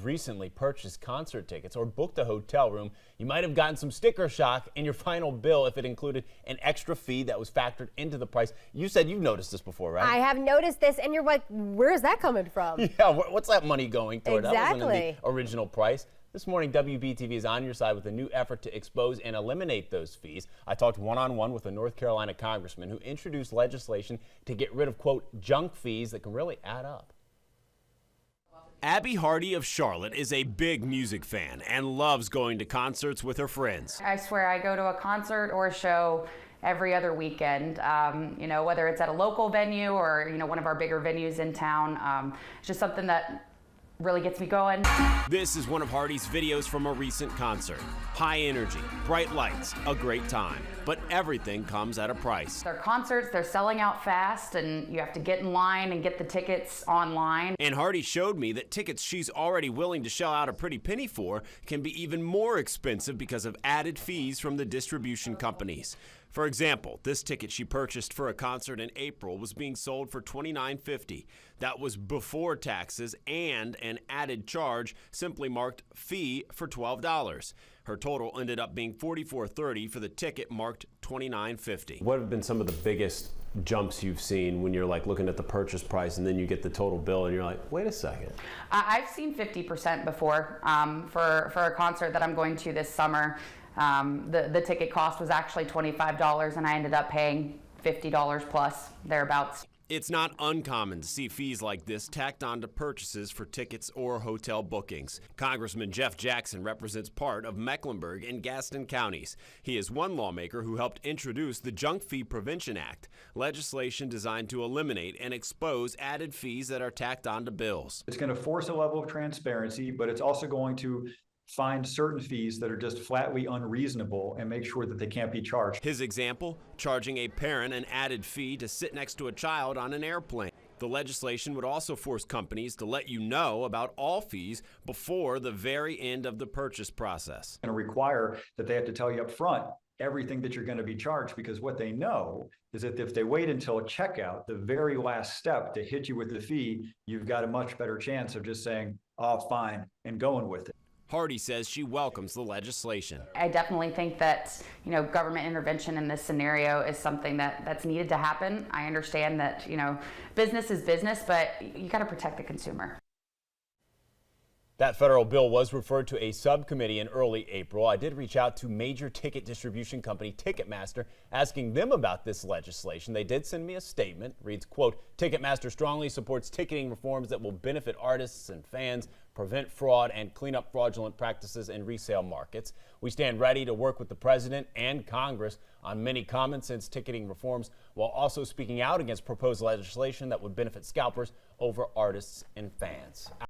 Recently purchased concert tickets or booked a hotel room, you might have gotten some sticker shock in your final bill if it included an extra fee that was factored into the price. You said you've noticed this before, right? I have noticed this, and you're like, where's that coming from? Yeah, what's that money going toward? Exactly. That wasn't in the original price. This morning, WBTV is on your side with a new effort to expose and eliminate those fees. I talked one-on-one with a North Carolina congressman who introduced legislation to get rid of, quote, junk fees that can really add up. Abby Hardy of Charlotte is a big music fan and loves going to concerts with her friends. I swear I go to a concert or a show every other weekend, whether it's at a local venue or, one of our bigger venues in town. It's just something that really gets me going. This is one of Hardy's videos from a recent concert. High energy, bright lights, a great time. But everything comes at a price. They're concerts, they're selling out fast, and you have to get in line and get the tickets online. And Hardy showed me that tickets she's already willing to shell out a pretty penny for can be even more expensive because of added fees from the distribution companies. For example, this ticket she purchased for a concert in April was being sold for $29.50. That was before taxes and an added charge simply marked fee for $12. Her total ended up being $44.30 for the ticket marked $29.50. What have been some of the biggest jumps you've seen when you're like looking at the purchase price and then you get the total bill and you're like, wait a second? I've seen 50% before for a concert that I'm going to this summer. The ticket cost was actually $25 and I ended up paying $50 plus, thereabouts. It's not uncommon to see fees like this tacked onto purchases for tickets or hotel bookings. Congressman Jeff Jackson represents part of Mecklenburg and Gaston counties. He is one lawmaker who helped introduce the Junk Fee Prevention Act, legislation designed to eliminate and expose added fees that are tacked onto bills. It's going to force a level of transparency, but it's also going to find certain fees that are just flatly unreasonable and make sure that they can't be charged. His example, charging a parent an added fee to sit next to a child on an airplane. The legislation would also force companies to let you know about all fees before the very end of the purchase process. And require that they have to tell you up front everything that you're going to be charged, because what they know is that if they wait until checkout, the very last step to hit you with the fee, you've got a much better chance of just saying, oh, fine, and going with it. Hardy says she welcomes the legislation. I definitely think that, government intervention in this scenario is something that's needed to happen. I understand that, business is business, but you got to protect the consumer. That federal bill was referred to a subcommittee in early April. I did reach out to major ticket distribution company Ticketmaster, asking them about this legislation. They did send me a statement. Reads, quote, Ticketmaster strongly supports ticketing reforms that will benefit artists and fans, prevent fraud, and clean up fraudulent practices in resale markets. We stand ready to work with the president and Congress on many common sense ticketing reforms, while also speaking out against proposed legislation that would benefit scalpers over artists and fans.